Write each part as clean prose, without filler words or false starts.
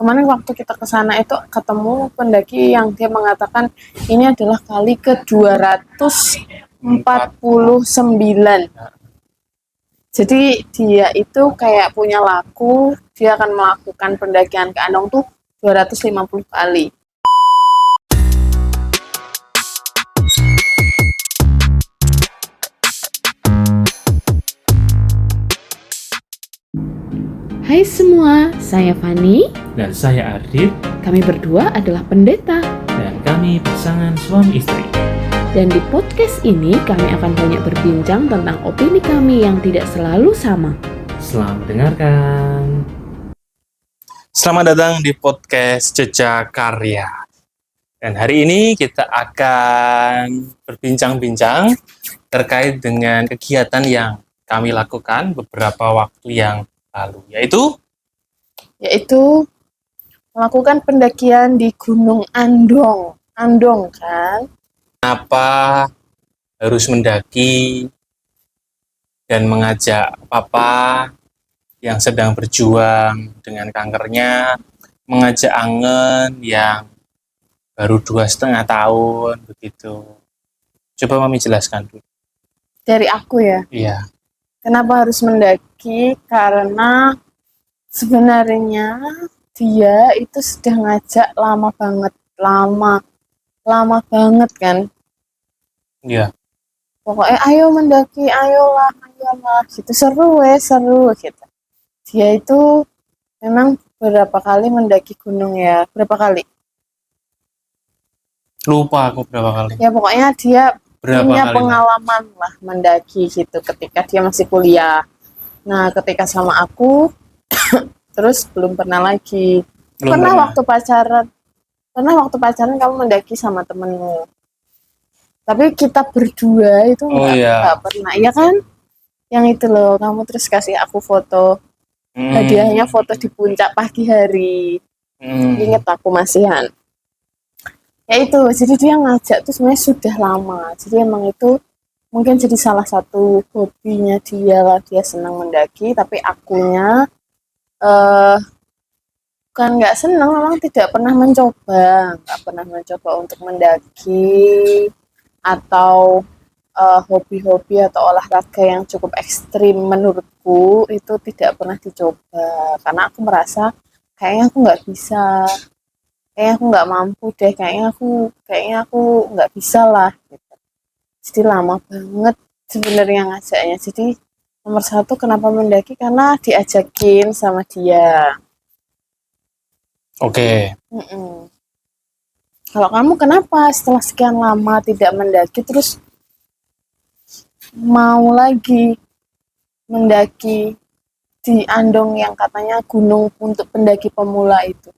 Kemarin waktu kita ke sana itu ketemu pendaki yang dia mengatakan ini adalah kali ke-249. Jadi dia itu kayak punya laku, dia akan melakukan pendakian ke Andong tuh 250 kali. Hai semua, saya Fani dan saya Ardit. Kami berdua adalah pendeta Dan kami pasangan suami istri. Dan di podcast ini kami akan banyak berbincang tentang opini kami yang tidak selalu sama. Selamat mendengarkan. Selamat datang di podcast Jejak Karya. Dan hari ini kita akan berbincang-bincang terkait dengan kegiatan yang kami lakukan beberapa waktu yang lalu, yaitu melakukan pendakian di Gunung Andong. Andong kan? Kenapa harus mendaki dan mengajak Papa yang sedang berjuang dengan kankernya, mengajak Angen yang baru 2,5 tahun begitu. Coba Mami jelaskan dulu. Dari aku ya. Iya. Kenapa harus mendaki? Karena sebenarnya dia itu sudah ngajak lama banget kan. Iya. Pokoknya ayo mendaki, ayolah gitu, seru gitu. Dia itu memang berapa kali mendaki gunung ya, berapa kali? Lupa aku berapa kali. Ya pokoknya dia punya kali pengalaman lah mendaki gitu ketika dia masih kuliah. Nah ketika sama aku terus belum pernah lagi. Pernah waktu pacaran kamu mendaki sama temenmu. Tapi kita berdua itu nggak pernah, ya kan? Yang itu loh, kamu terus kasih aku foto. Hadiahnya foto di puncak pagi hari. Ingat aku masihan. Ya itu, jadi dia ngajak tuh sebenarnya sudah lama. Jadi emang itu mungkin jadi salah satu hobinya dia lah, dia senang mendaki. Tapi akunya bukan nggak senang, memang tidak pernah mencoba untuk mendaki atau hobi-hobi atau olahraga yang cukup ekstrim menurutku itu tidak pernah dicoba karena aku merasa kayaknya aku nggak bisa, kayaknya aku nggak mampu deh, kayaknya aku nggak bisa lah gitu. Jadi lama banget sebenarnya ngajaknya. Jadi nomor satu kenapa mendaki, karena diajakin sama dia. Oke. Kalau kamu kenapa setelah sekian lama tidak mendaki terus mau lagi mendaki di Andong yang katanya gunung untuk pendaki pemula itu?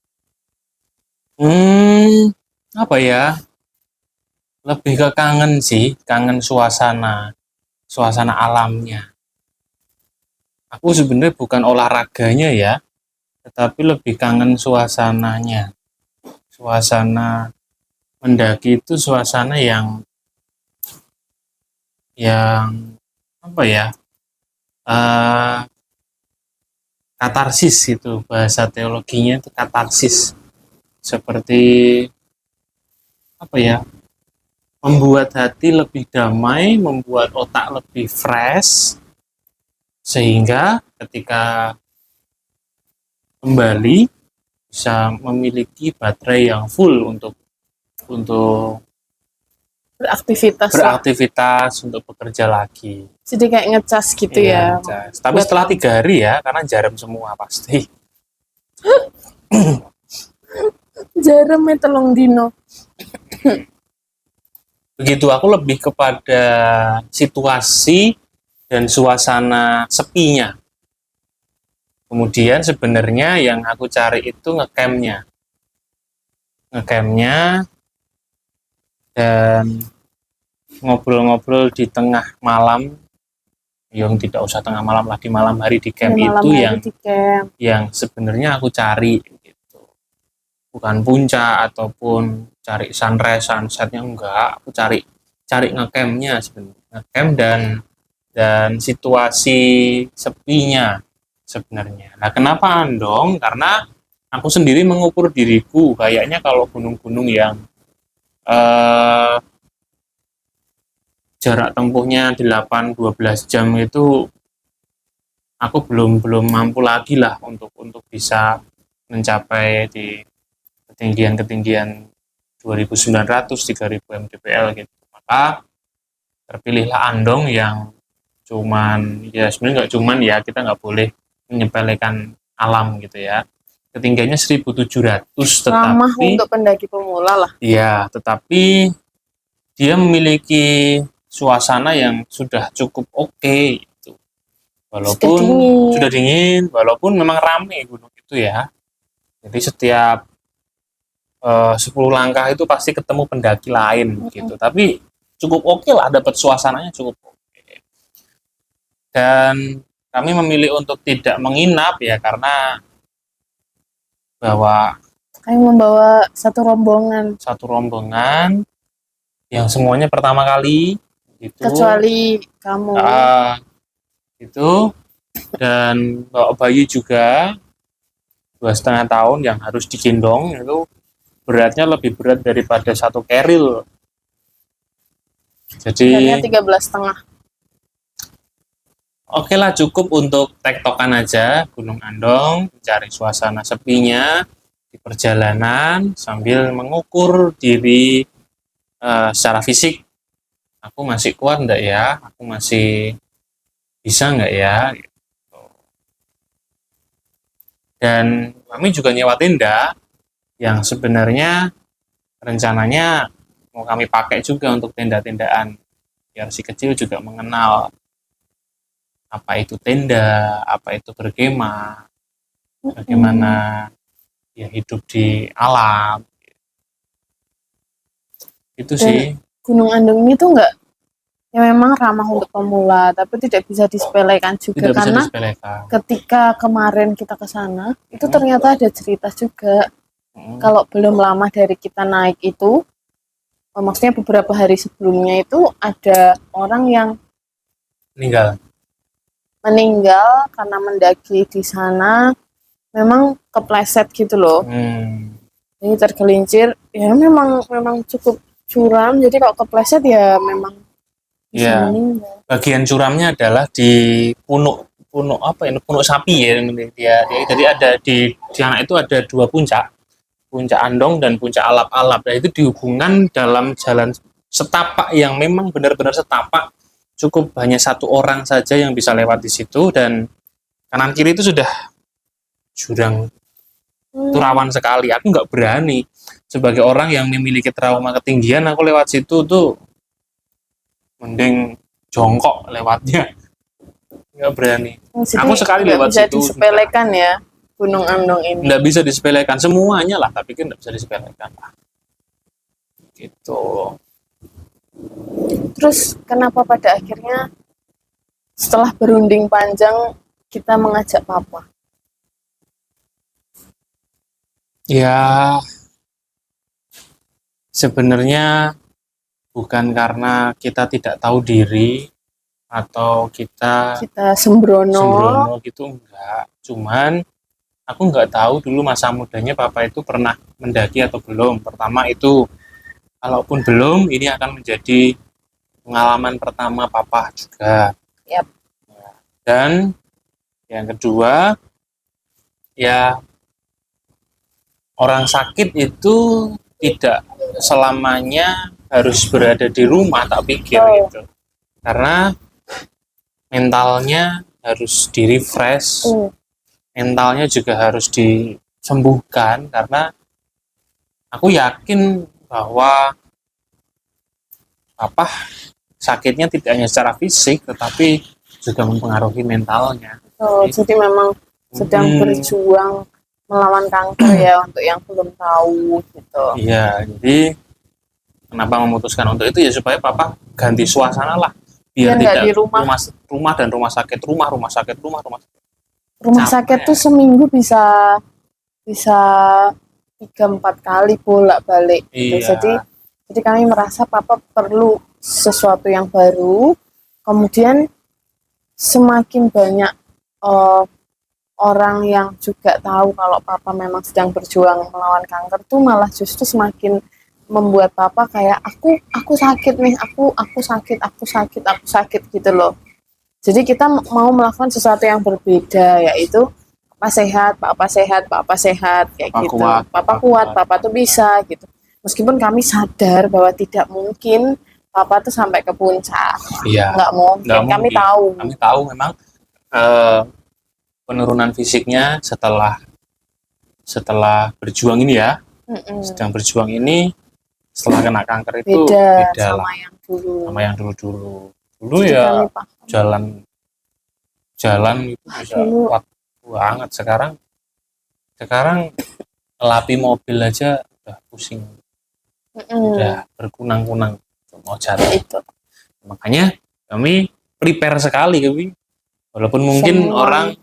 Apa ya? Lebih ke kangen sih, kangen suasana alamnya. Aku sebenarnya bukan olahraganya ya, tetapi lebih kangen suasananya. Suasana mendaki itu suasana yang apa ya? Katarsis itu, bahasa teologinya itu katarsis. Seperti apa ya? Membuat hati lebih damai, membuat otak lebih fresh, sehingga ketika kembali bisa memiliki baterai yang full untuk beraktivitas untuk bekerja lagi. Jadi kayak ngecas gitu ya. Ngecas. Tapi setelah 3 hari ya, karena jarum semua pasti. Jarum telung dino. Begitu, aku lebih kepada situasi dan suasana sepinya. Kemudian sebenarnya yang aku cari itu ngecampnya dan ngobrol-ngobrol di tengah malam, yang tidak usah tengah malam lah, di malam hari di camp itu yang sebenarnya aku cari gitu. Bukan puncak ataupun cari sunrise sunsetnya, enggak, aku cari ngecampnya sebenarnya, ngecamp dan situasi sepinya sebenarnya. Nah, kenapa Andong? Karena aku sendiri mengukur diriku, kayaknya kalau gunung-gunung yang jarak tempuhnya 8-12 jam itu aku belum mampu lagi lah untuk bisa mencapai di ketinggian 2.900 3.000 mdpl gitu. Maka terpilihlah Andong yang cuman, ya sebenarnya nggak cuman ya, kita nggak boleh menyepelekan alam gitu ya. Ketinggiannya 1.700, Ramah tetapi untuk pendaki pemula lah. ya, tetapi dia memiliki suasana yang sudah cukup oke gitu. Walaupun sudah dingin, walaupun memang ramai gunung itu ya. Jadi setiap 10 langkah itu pasti ketemu pendaki lain gitu. Tapi cukup oke lah, dapat suasananya cukup oke. Dan kami memilih untuk tidak menginap ya karena bahwa Kami membawa satu rombongan yang semuanya pertama kali gitu. Kecuali kamu. Itu, dan bawa bayi juga 2,5 tahun yang harus digendong, itu beratnya lebih berat daripada satu keril. Jadi 13,5. oke lah, cukup untuk tektokan aja Gunung Andong, mencari suasana sepinya di perjalanan sambil mengukur diri secara fisik. Aku masih kuat enggak ya? Aku masih bisa enggak ya? Dan kami juga nyewa tenda yang sebenarnya rencananya mau kami pakai juga untuk tenda-tendaan, biar si kecil juga mengenal apa itu tenda, apa itu berkemah, bagaimana ya hidup di alam. Itu sih. Gunung Andong ini tuh enggak, ya memang ramah untuk pemula, tapi tidak bisa disepelekan juga. Tidak karena bisa disepelekan. Ketika kemarin kita ke sana, itu ternyata ada cerita juga. Kalau belum lama dari kita naik itu, maksudnya beberapa hari sebelumnya itu ada orang yang meninggal karena mendaki di sana, memang kepleset gitu loh. Jadi tergelincir, ya memang cukup curam, jadi kalau kepleset ya memang bisa meninggal. Bagian curamnya adalah di punuk apa ini, punuk sapi ya, jadi ada di sana itu ada 2 puncak Andong dan puncak Alap-Alap. Nah, itu dihubungkan dalam jalan setapak yang memang benar-benar setapak, cukup hanya 1 orang saja yang bisa lewat di situ, dan kanan kiri itu sudah jurang. Itu rawan sekali. Aku nggak berani sebagai orang yang memiliki trauma ketinggian, aku lewat situ tuh mending jongkok lewatnya, nggak berani. Aku sekali lewat situ. Bisa disepelekan ya Gunung Andong ini. Nggak bisa disepelekan semuanya lah, tapi kan nggak bisa disepelekan lah. Gitu. Terus kenapa pada akhirnya setelah berunding panjang kita mengajak Papa? Ya, sebenarnya bukan karena kita tidak tahu diri atau kita sembrono gitu, enggak. Cuman aku nggak tahu dulu masa mudanya Papa itu pernah mendaki atau belum. Pertama itu, kalaupun belum, ini akan menjadi pengalaman pertama Papa juga. Yep. Dan yang kedua, ya orang sakit itu tidak selamanya harus berada di rumah, tak pikir gitu. Karena mentalnya harus di-refresh, mentalnya juga harus disembuhkan, karena aku yakin bahwa Papa sakitnya tidak hanya secara fisik, tetapi juga mempengaruhi mentalnya. Jadi memang sedang berjuang melawan kanker ya, untuk yang belum tahu gitu. Iya, jadi kenapa memutuskan untuk itu ya supaya Papa ganti suasana lah, biar tidak di rumah dan rumah sakit. Rumah sakit tuh seminggu bisa 3-4 kali bolak-balik. Iya. Jadi kami merasa Papa perlu sesuatu yang baru. Kemudian semakin banyak orang yang juga tahu kalau papa memang sedang berjuang melawan kanker tuh malah justru semakin membuat papa kayak aku sakit nih, aku sakit gitu loh. Jadi kita mau melakukan sesuatu yang berbeda, yaitu papa sehat kayak Papa gitu. kuat, Papa kuat, papa tuh bisa gitu. Meskipun kami sadar bahwa tidak mungkin papa tuh sampai ke puncak. Iya. Nggak mungkin. Kami tahu. Kami tahu memang penurunan fisiknya setelah berjuang ini ya, sedang berjuang ini setelah kena kanker itu beda sama lah. Yang dulu. Sama yang dulu ya jalan itu bisa kuat banget. Sekarang lapi mobil aja udah pusing, udah berkunang-kunang mau jalan itu. Makanya kami prepare sekali kami, walaupun mungkin orang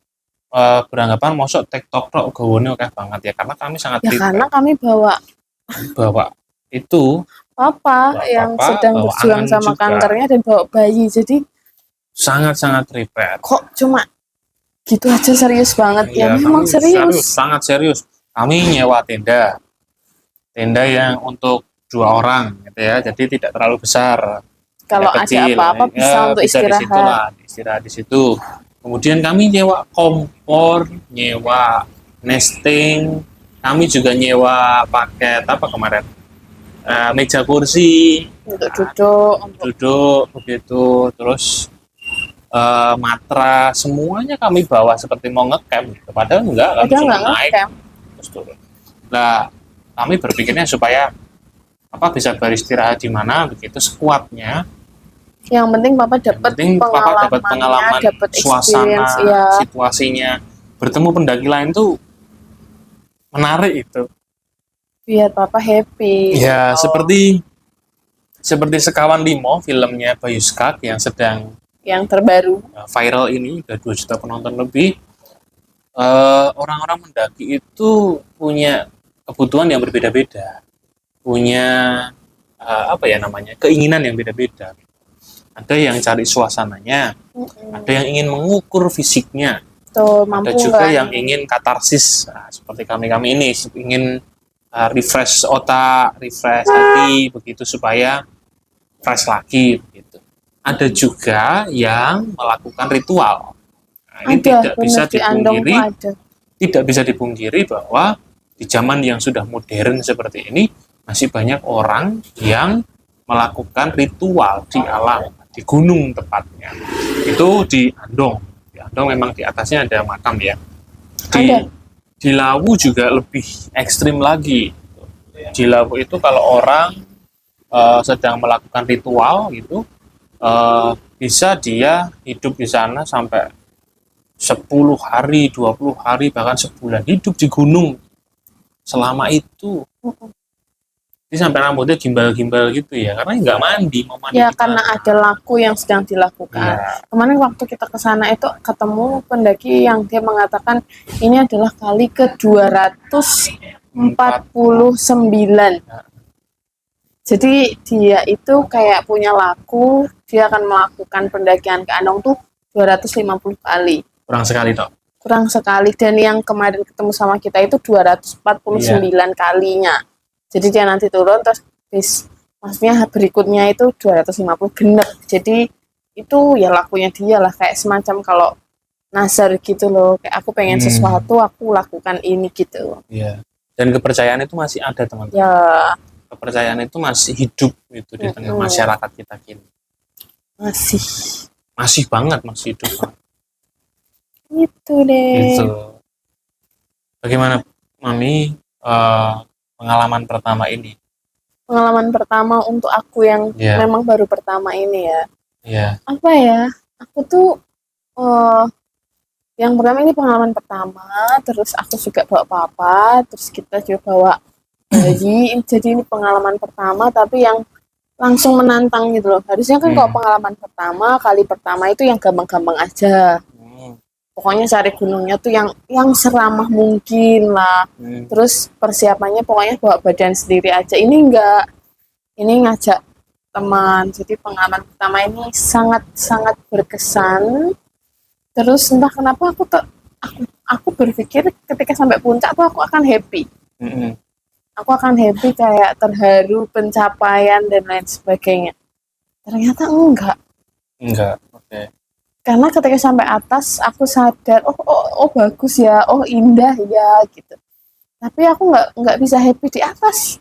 beranggapan mosok TikTok tok gawone akeh banget ya, karena kami sangat prepare. Karena kami bawa itu papa yang sedang berjuang sama juga kankernya dan bawa bayi, jadi sangat prepare. Kok cuma gitu aja serius banget ya? Memang serius. Sangat serius. Kami nyewa tenda yang untuk 2 orang gitu ya, jadi tidak terlalu besar. Kalau ada apa-apa bisa untuk istirahat di situ. Kemudian kami nyewa kompor, nyewa nesting, kami juga nyewa paket apa kemarin, meja kursi untuk duduk begitu, terus matras, semuanya kami bawa seperti mau ngecamp gitu. Padahal enggak, kami cuma naik terus turun. Nah, kami berpikirnya supaya bisa beristirahat di mana begitu sekuatnya. Yang penting papa dapat pengalaman, dapat suasana, situasinya, bertemu pendaki lain tuh menarik itu. Biar papa happy. Ya, seperti Sekawan Limo, filmnya Bayu Skak yang terbaru viral ini, udah 2 juta penonton lebih. Orang-orang mendaki itu punya kebutuhan yang berbeda-beda, punya keinginan yang beda-beda. Ada yang cari suasananya, ada yang ingin mengukur fisiknya, ada juga yang ingin katarsis, seperti kami ini ingin refresh otak, refresh hati begitu supaya fresh lagi begitu. Ada juga yang melakukan ritual. Ini tidak bisa dipungkiri bahwa di zaman yang sudah modern seperti ini masih banyak orang yang melakukan ritual di alam, di gunung tepatnya. Itu di Andong. Di Andong memang di atasnya ada makam ya. Di Lawu juga lebih ekstrim lagi. Di Lawu itu kalau orang sedang melakukan ritual gitu, bisa dia hidup di sana sampai 10 hari, 20 hari, bahkan sebulan hidup di gunung selama itu. Jadi sampai rambutnya gimbal-gimbal gitu ya, karena nggak mandi, mau mandi. Ya karena ada laku yang sedang dilakukan. Ya. Kemarin waktu kita ke sana itu ketemu pendaki yang dia mengatakan ini adalah kali ke 249. Jadi dia itu kayak punya laku, dia akan melakukan pendakian ke Andong tuh 250 kali. Kurang sekali toh. Kurang sekali, dan yang kemarin ketemu sama kita itu 249 kalinya. Jadi dia nanti turun terus maksudnya berikutnya itu 250 genep. Jadi itu ya lakunya dia lah, kayak semacam kalau nazar gitu loh, kayak aku pengen sesuatu aku lakukan ini gitu. Iya. Dan kepercayaan itu masih ada teman-teman. Ya. Kepercayaan itu masih hidup gitu di tengah masyarakat kita kini. Masih banget, masih hidup. Itu deh. Gitu. Bagaimana Mami pengalaman pertama ini? Pengalaman pertama untuk aku yang memang baru pertama ini ya. Iya. Apa ya? Aku tuh yang pertama ini pengalaman pertama, terus aku juga bawa papa, terus kita juga bawa bayi. Jadi ini pengalaman pertama tapi yang langsung menantang gitu loh. Harusnya kan kalau pengalaman kali pertama itu yang gampang-gampang aja. Pokoknya cari gunungnya tuh yang seramah mungkin lah. Terus persiapannya pokoknya bawa badan sendiri aja. Ini enggak. Ini ngajak teman. Jadi pengalaman pertama ini sangat-sangat berkesan. Terus entah kenapa aku berpikir ketika sampai puncak tuh aku akan happy. Aku akan happy kayak terharu pencapaian dan lain sebagainya. Ternyata enggak. Oke. Karena ketika sampai atas aku sadar, oh bagus ya, oh indah ya gitu. Tapi aku nggak bisa happy di atas.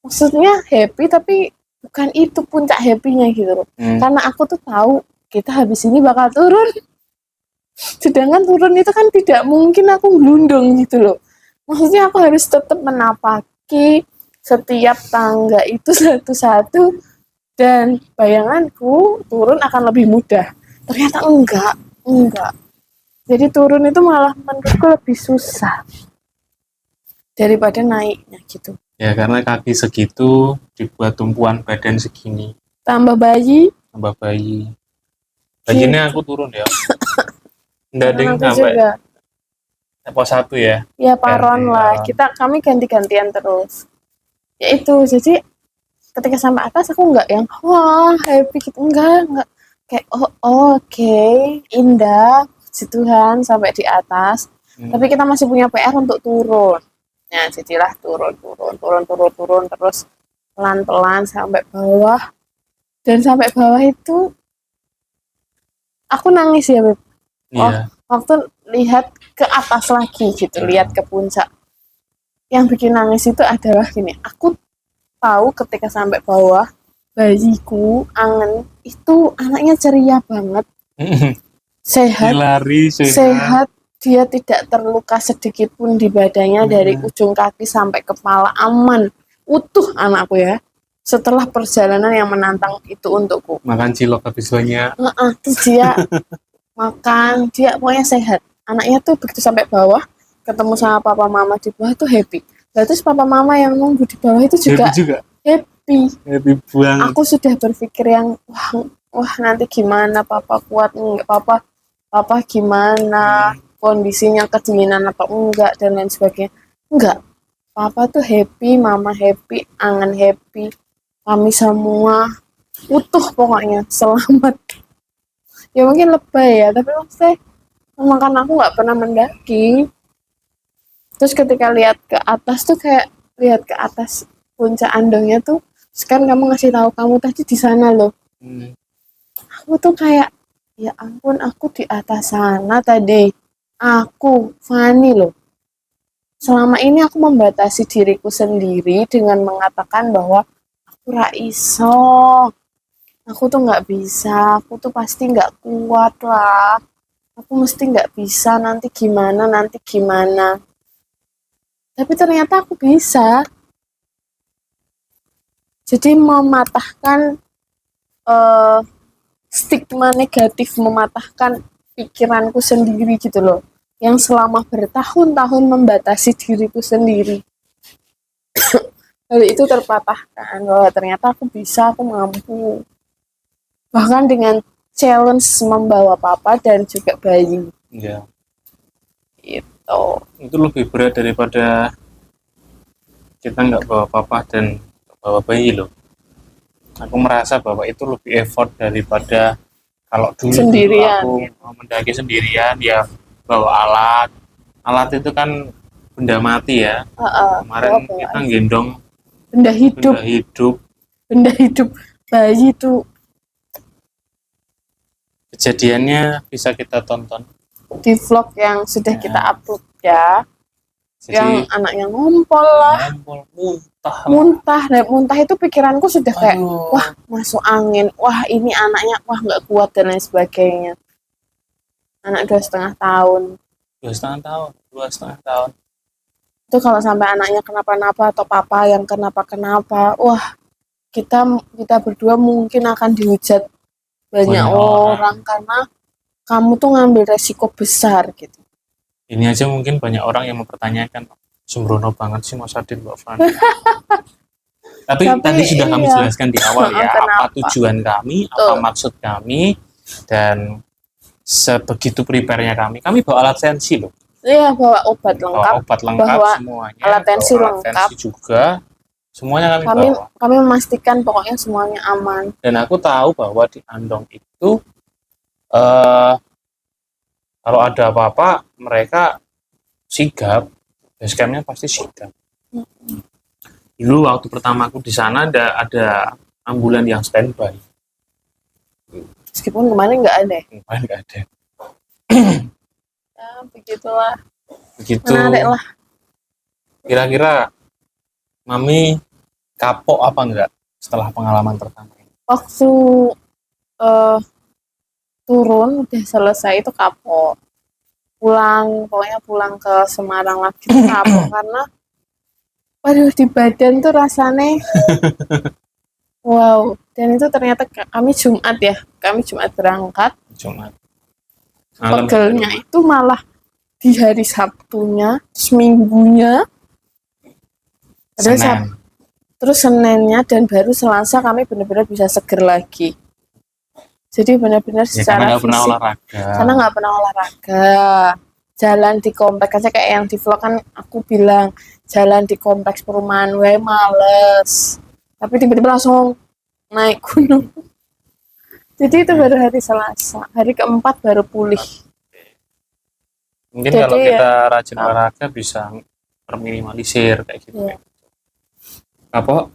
Maksudnya happy tapi bukan itu puncak happy-nya gitu loh. Karena aku tuh tahu kita habis ini bakal turun. Sedangkan turun itu kan tidak mungkin aku gelundung gitu loh. Maksudnya aku harus tetap menapaki setiap tangga itu satu-satu, dan bayanganku turun akan lebih mudah. Ternyata enggak. Jadi turun itu malah menurutku lebih susah daripada naiknya gitu. Ya karena kaki segitu dibuat tumpuan badan segini. Tambah bayi. Bayinya aku turun ya. Enggak ding sampai pos 1 ya. Ya paron lah. Kami ganti-gantian terus. Ya itu, jadi ketika sampai atas aku enggak yang wah happy gitu, enggak kayak oke, indah puji Tuhan sampai di atas. Tapi kita masih punya PR untuk turun. Nah, jadilah turun terus pelan-pelan sampai bawah. Dan sampai bawah itu aku nangis ya, Beb. Waktu lihat ke atas lagi gitu, lihat ke puncak. Yang bikin nangis itu adalah gini, aku tahu ketika sampai bawah, bayiku, Angen, itu anaknya ceria banget. Sehat, dia tidak terluka sedikit pun di badannya, dari ujung kaki sampai kepala aman, utuh anakku ya. Setelah perjalanan yang menantang itu untukku. Makan cilok habis banyak. Terus dia makan, dia pokoknya sehat. Anaknya tuh begitu sampai bawah, ketemu sama papa mama di bawah tuh happy. Terus papa mama yang nunggu di bawah itu juga happy banget. Aku sudah berpikir yang wah nanti gimana, papa kuat enggak, papa gimana, kondisinya kedinginan apa enggak dan lain sebagainya. Enggak, papa tuh happy, mama happy, Angen happy, kami semua utuh pokoknya, selamat. Ya mungkin lebay ya, tapi maksudnya memang karena aku nggak pernah mendaki. Terus ketika lihat ke atas tuh kayak lihat ke atas puncak Andongnya tuh, sekarang kamu ngasih tahu kamu tadi di sana loh. Aku tuh kayak ya ampun, aku di atas sana tadi. Aku Fani loh. Selama ini aku membatasi diriku sendiri dengan mengatakan bahwa aku ra iso. Aku tuh nggak bisa, aku tuh pasti nggak kuat lah. Aku mesti nggak bisa, nanti gimana. Tapi ternyata aku bisa. Jadi mematahkan stigma negatif, mematahkan pikiranku sendiri gitu loh. Yang selama bertahun-tahun membatasi diriku sendiri. Hal itu terpatahkan bahwa ternyata aku bisa, aku mampu. Bahkan dengan challenge membawa papa dan juga bayi. Iya. Itu lebih berat daripada kita nggak bawa papa dan bawa bayi loh. Aku merasa bahwa itu lebih effort daripada kalau dulu aku mendaki sendirian ya bawa alat itu kan benda mati ya. Kemarin kita gendong benda hidup bayi itu. Kejadiannya bisa kita tonton di vlog yang sudah kita upload ya. Jadi, yang anaknya ngompol lah, muntah itu pikiranku sudah kayak wah masuk angin, wah ini anaknya wah nggak kuat dan lain sebagainya. Anak 2,5 tahun. 2,5 tahun. Itu kalau sampai anaknya kenapa-napa atau papa yang kenapa-kenapa, wah kita berdua mungkin akan dihujat banyak orang karena kamu tuh ngambil resiko besar gitu. Ini aja mungkin banyak orang yang mempertanyakan, sembrono banget sih Mas Adit, Mbak Fani. Tapi tadi sudah kami jelaskan di awal ya, apa tujuan kami, apa maksud kami, dan sebegitu prepare-nya kami. Kami bawa alat tensi loh. Iya, bawa obat lengkap, bawa semuanya, alat tensi lengkap juga. Semuanya kami bawa. Kami memastikan pokoknya semuanya aman. Dan aku tahu bahwa di Andong itu kalau ada apa-apa mereka sigap, base campnya pasti sigap. Dulu waktu pertama aku di sana ada ambulan yang standby. Meskipun kemarin nggak ada. Kemarin nggak ada. Ya, begitulah. Begitu. Menarik lah. Kira-kira Mami kapok apa enggak setelah pengalaman pertama ini? Waktu turun udah selesai itu kapok. Pokoknya pulang ke Semarang lagi tuh kapok karena waduh di badan tuh rasanya wow. Dan itu ternyata kami Jumat berangkat. Jumat. Pegelnya itu malah di hari Sabtunya, seminggunya, terus Seninnya dan baru Selasa kami benar-benar bisa seger lagi. Jadi benar-benar secara fisik. Karena nggak pernah olahraga. Jalan di kompleks aja kayak yang di vlog kan aku bilang jalan di kompleks perumahan gue males. Tapi tiba-tiba langsung naik gunung. Jadi itu baru hari Selasa. Hari keempat baru pulih. Mungkin jadi, kalau kita rajin olahraga bisa terminimalisir kayak gitu. Ya. Kapok?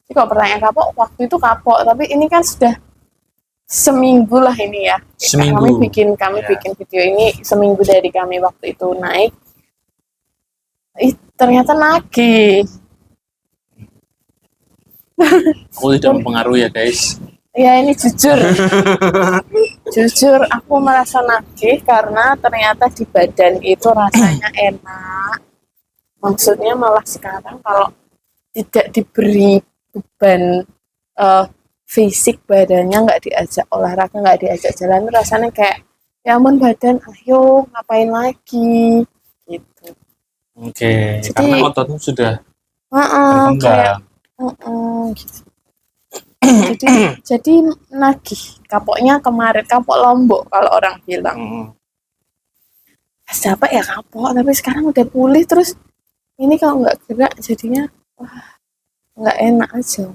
Jadi kalau pertanyaan kapok, waktu itu kapok. Tapi ini kan sudah seminggu lah ini ya. Seminggu. Kami bikin video ini seminggu dari kami waktu itu naik. Ternyata nagih. Aku tidak mempengaruhi ya guys. Ya ini jujur. Jujur aku merasa nagih karena ternyata di badan itu rasanya enak. Maksudnya malah sekarang kalau tidak diberi beban fisik badannya, nggak diajak olahraga, nggak diajak jalan, rasanya kayak ya ampun badan, ayo ngapain lagi gitu. Oke, karena ototmu sudah berkembang. Gitu. jadi nagih. Kapoknya kemarin kapok Lombok kalau orang bilang. Siapa ya kapok, tapi sekarang udah pulih terus ini kalau nggak gerak jadinya wah nggak enak aja.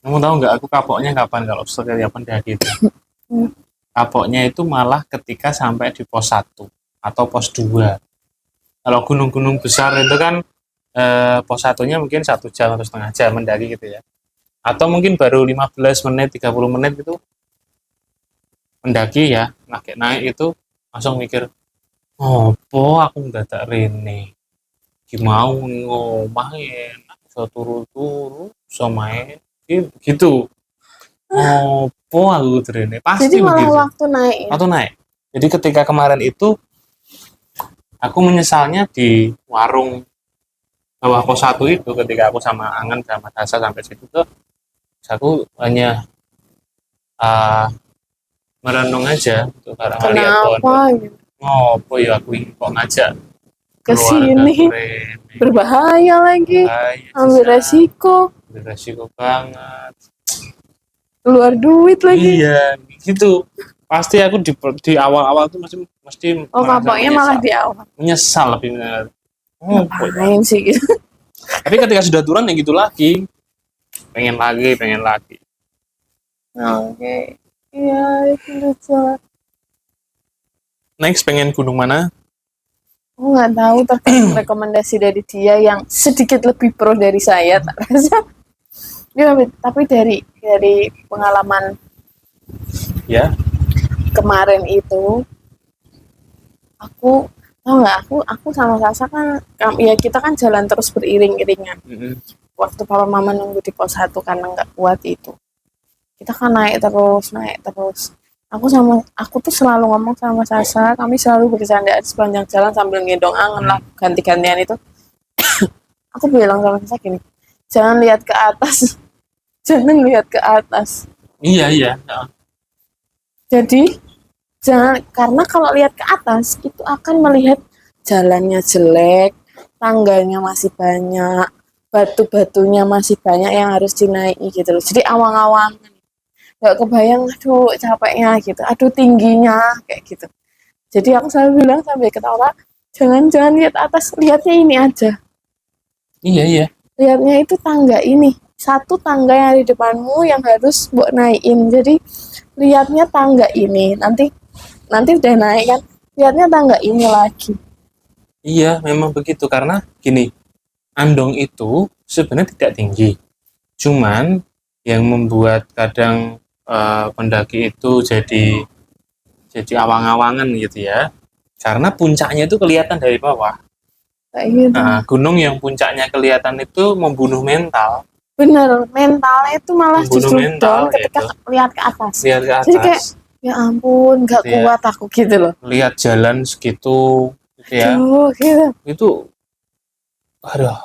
Kamu tahu nggak aku kapoknya kapan kalau setelah pendaki itu? Kapoknya itu malah ketika sampai di pos 1 atau pos 2. Kalau gunung-gunung besar itu kan pos 1-nya mungkin 1 jam atau setengah jam mendaki gitu ya. Atau mungkin baru 15 menit, 30 menit gitu mendaki ya, naik itu langsung mikir, opo aku ndadak rene. Gimau ngomahin, iso turu-turu, iso main gitu. Opo aku rene. Pasti jadi malah begitu. Waktu naik. Jadi ketika kemarin itu aku menyesalnya di warung bawah pos 1 itu ketika aku sama Angan sama Dasa sampai situ tuh aku hanya merenung aja untuk lihat pohon. Ngopo ya aku kok ngajak ke sini berbahaya lagi, ambil resiko banget, keluar duit lagi. Iya gitu. Pasti aku di awal-awal tuh mesti kapoknya malah di awal menyesal lebih ngapain sih gitu. Tapi ketika sudah turun ya gitu lagi, pengen lagi. Oke. Iya, itu lucu. Next pengen gunung mana? Aku nggak tahu, tergantung rekomendasi dari dia yang sedikit lebih pro dari saya, tak rasa. Tapi dari pengalaman ya kemarin itu, aku tahu nggak, aku sama Sasa kan ya kita kan jalan terus beriring-iringan. Waktu papa mama nunggu di pos 1 karena nggak kuat itu, kita kan naik terus. Aku tuh selalu ngomong sama Sasa, kami selalu bercandaan sepanjang jalan sambil ngendong Angan lah, ganti-gantian itu. Aku bilang sama Sasa gini, jangan lihat ke atas. Iya. Jadi jangan, karena kalau lihat ke atas itu akan melihat jalannya jelek, tangganya masih banyak, batu-batunya masih banyak yang harus dinaiki gitu loh. Jadi awang-awang nggak kebayang, aduh capeknya gitu, aduh tingginya kayak gitu. Jadi aku selalu bilang sambil ketawa, jangan lihat atas, lihatnya ini aja. Iya. Lihatnya itu tangga ini, satu tangga yang di depanmu yang harus buat naikin. Jadi lihatnya tangga ini, nanti udah naik kan, lihatnya tangga ini lagi. Iya, memang begitu karena gini, Andong itu sebenarnya tidak tinggi. Cuman yang membuat kadang pendaki itu jadi awang-awangan gitu ya. Karena puncaknya itu kelihatan dari bawah. Kayak gitu. Nah, gunung yang puncaknya kelihatan itu membunuh mental. Bener, mentalnya itu malah Membunuh justru down mental ketika gitu. lihat ke atas. Lihat ke Jadi kayak, atas ya ampun, gak gitu ya. kuat aku gitu loh. Lihat jalan segitu gitu ya. Aduh, gitu. Itu aduh,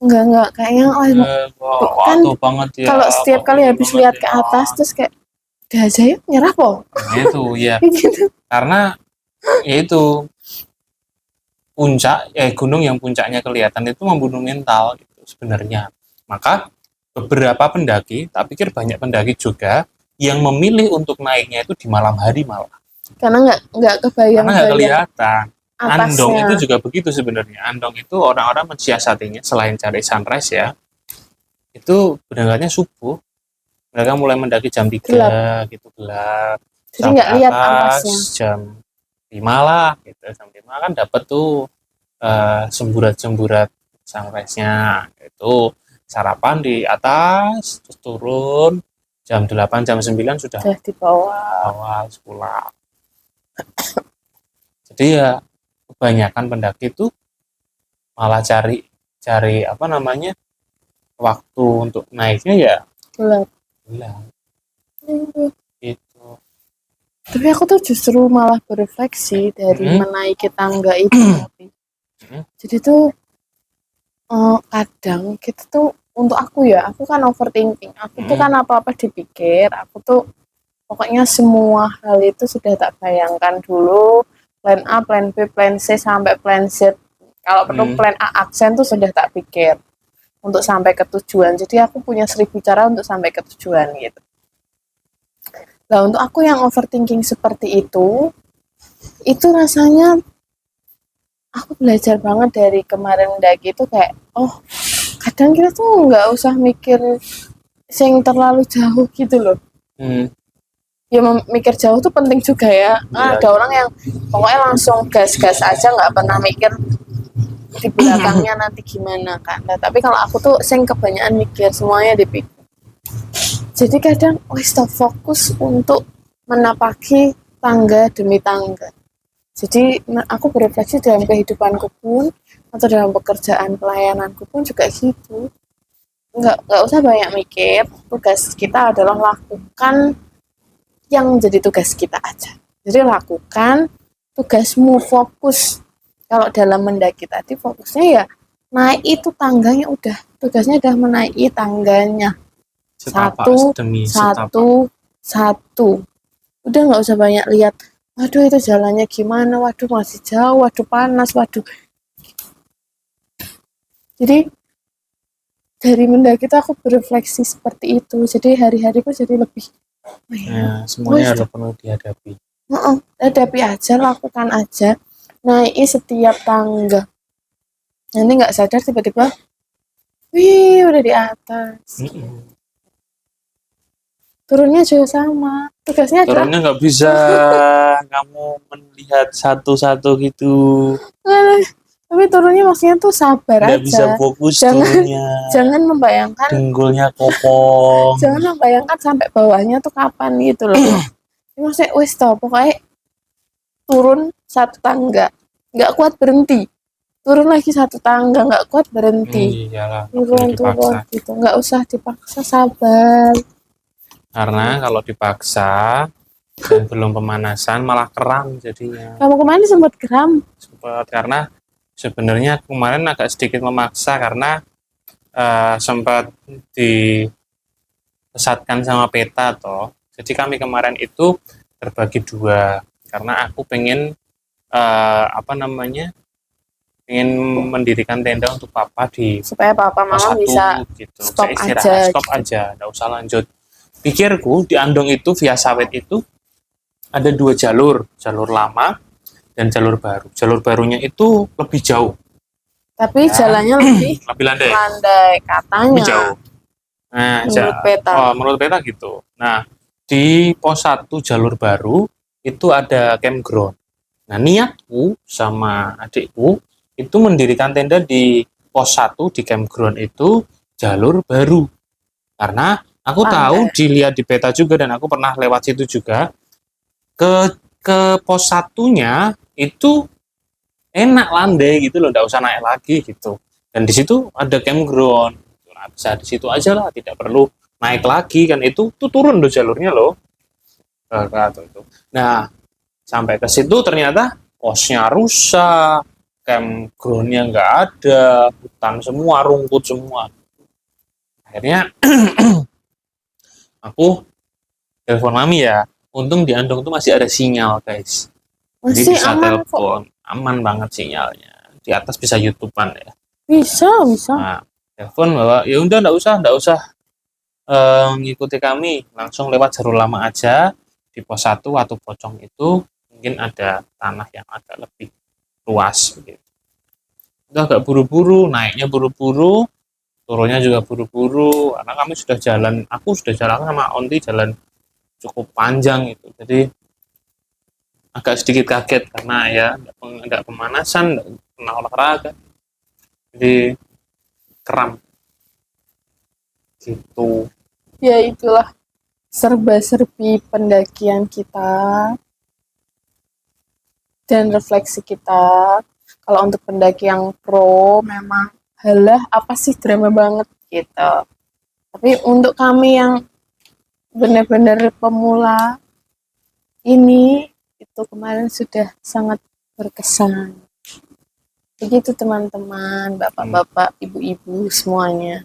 Enggak, kayaknya, kan waktu banget ya. kalau setiap Kok kali ini habis banget lihat ke ya. atas, terus kayak, udah aja yuk, nyerah po. Nah, itu ya. Kayak gitu. Karena ya itu gunung yang puncaknya kelihatan itu membunuh mental gitu sebenarnya. Maka beberapa pendaki, tak pikir banyak pendaki juga yang memilih untuk naiknya itu di malam hari malah. Karena nggak Karena nggak kebayang-bayang kelihatan. Andong atasnya. itu juga begitu sebenarnya. Andong itu orang-orang mensiasatinya selain cari sunrise ya, itu berangkatnya subuh. Mereka mulai mendaki jam 3 Gelap. gitu, gelap. Jadi Sampai nggak lihat atas ampasnya. jam 5 lah gitu. Jam 5 kan dapat tuh semburat-semburat sunrise-nya. Itu sarapan di atas, terus turun jam 8 jam 9 sudah Udah di bawah. awal pulang. Jadi ya kebanyakan pendaki itu malah cari apa namanya waktu untuk naiknya ya Gelap. gelap Hmm. gitu. Tapi aku tuh justru malah berefleksi dari Mm-hmm. menaiki tangga itu. Jadi tuh kadang kita tuh, untuk aku ya, aku kan overthinking. Aku tuh kan apa-apa dipikir. Aku tuh pokoknya semua hal itu sudah tak bayangkan dulu. Plan A, plan B, plan C, sampai plan Z. Kalau perlu plan A aksen tuh sudah tak pikir untuk sampai ke tujuan. Jadi aku punya 1000 cara untuk sampai ke tujuan gitu. Nah, untuk aku yang overthinking seperti itu rasanya aku belajar banget dari kemarin mendaki itu kayak, oh kadang kita tuh nggak usah mikir yang terlalu jauh gitu loh. Ya mikir jauh tuh penting juga ya. Ada orang yang pokoknya langsung gas-gas aja, nggak pernah mikir di belakangnya nanti gimana kan. Nah, tapi kalau aku tuh kebanyakan mikir, semuanya dipikir. Jadi kadang stop fokus untuk menapaki tangga demi tangga. Jadi aku berefleksi dalam kehidupanku pun, atau dalam pekerjaan pelayananku pun juga gitu. Nggak usah banyak mikir, tugas kita adalah lakukan yang menjadi tugas kita aja. Jadi lakukan tugasmu, fokus. Kalau dalam mendaki tadi fokusnya ya naik itu tangganya, udah tugasnya udah menaiki tangganya. Satu. Udah nggak usah banyak lihat, waduh itu jalannya gimana, waduh masih jauh, waduh panas, waduh. Jadi dari mendaki itu aku berefleksi seperti itu. Jadi hari-hariku jadi lebih semuanya harus penuh dihadapi. Hadapi aja, lakukan aja, naiki setiap tangga. Nanti nggak sadar tiba-tiba, wih udah di atas. Turunnya juga sama. Tugasnya turunnya nggak bisa kamu melihat satu-satu gitu. Tapi turunnya maksudnya tuh sabar nggak aja. Nggak bisa fokus turunnya. Jangan membayangkan. Dengkulnya kopong. Jangan membayangkan sampai bawahnya tuh kapan gitu loh. Maksudnya wis tau, pokoknya turun satu tangga, nggak kuat berhenti. Turun lagi satu tangga, nggak kuat berhenti. Iyalah, turun gitu, nggak usah dipaksa, sabar. Karena kalau dipaksa dan belum pemanasan malah kram jadinya. Kamu kemarin sempat kram? Sempat, karena sebenarnya kemarin agak sedikit memaksa karena sempat dipesatkan sama peta toh. Jadi kami kemarin itu terbagi 2 karena aku pengen pengen mendirikan tenda untuk papa supaya papa mama bisa gitu. Stop aja, nggak usah lanjut. Pikirku di Andong itu via Sawit itu ada 2 jalur lama dan jalur baru. Jalur barunya itu lebih jauh. Tapi jalannya lebih landai katanya. Lebih jauh. Nah, menurut peta gitu. Nah, di pos 1 jalur baru itu ada campground. Nah, niatku sama adikku itu mendirikan tenda di pos 1 di campground itu jalur baru. Karena aku tahu dilihat di peta juga dan aku pernah lewat situ juga. Ke pos 1-nya itu enak landai gitu loh, enggak usah naik lagi gitu. Dan di situ ada campground. Nah, bisa di situ aja lah, tidak perlu naik lagi kan itu tuh turun loh jalurnya loh. Nah, sampai ke situ ternyata posnya rusak, campgroundnya nggak ada, hutan semua, rumput semua. Akhirnya aku telepon mami ya. Untung di Andong tuh masih ada sinyal guys. Jadi Masih bisa aman telepon, aman banget sinyalnya. Di atas bisa YouTube-an ya. Bisa. Nah, telepon bahwa ya udah nggak usah ngikuti kami, langsung lewat jalur lama aja di pos 1 atau pocong itu mungkin ada tanah yang agak lebih luas gitu. Itu agak buru-buru, naiknya buru-buru, turunnya juga buru-buru karena kami sudah jalan, aku sudah jalan sama Onti jalan cukup panjang itu. Jadi agak sedikit kaget karena ya enggak pemanasan, enggak pernah olahraga. Jadi kram gitu. Ya itulah serba-serbi pendakian kita dan refleksi kita. Kalau untuk pendaki yang pro memang halah apa sih drama banget gitu. Tapi untuk kami yang benar-benar pemula ini itu kemarin sudah sangat berkesan. Begitu teman-teman, bapak-bapak, ibu-ibu semuanya.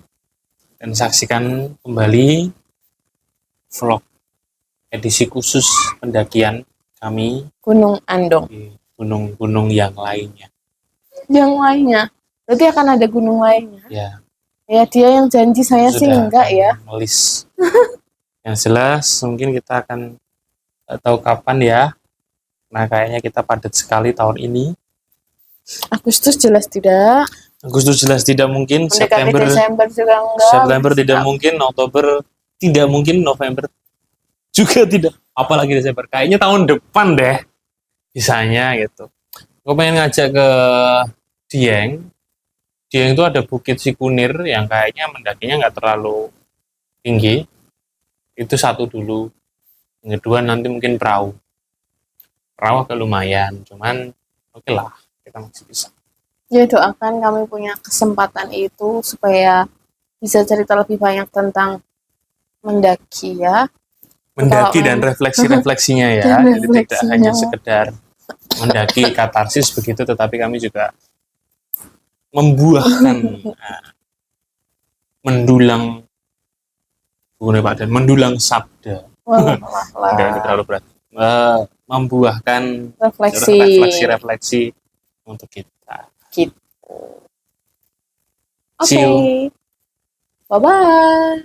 Dan saksikan kembali vlog edisi khusus pendakian kami Gunung Andong. di gunung-gunung yang lainnya. Yang lainnya, berarti akan ada gunung lainnya. Ya. Ya dia yang janji, saya sih enggak ya. Melis. Yang jelas mungkin kita akan tahu kapan ya. Nah kayaknya kita padat sekali tahun ini. Agustus jelas tidak. Agustus jelas tidak mungkin. Mendekati Desember juga enggak. September tidak mungkin. Oktober tidak mungkin. November juga tidak. Apalagi Desember. Kayaknya tahun depan deh. Bisanya gitu. Gue pengen ngajak ke Dieng. Dieng itu ada Bukit Sikunir yang kayaknya mendakinya nggak terlalu tinggi. Itu satu dulu. Yang kedua nanti mungkin perahu. Perahu agak lumayan. Cuman oke lah. Kita masih bisa. Ya doakan kami punya kesempatan itu supaya bisa cerita lebih banyak tentang mendaki ya. Mendaki dan refleksi-refleksinya ya. Jadi tidak hanya sekedar mendaki katarsis begitu, tetapi kami juga membuahkan mendulang mendulang sabda. Tidak terlalu berat. Membuahkan refleksi untuk kita. Gitu. See you. Bye bye.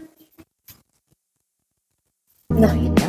Nah.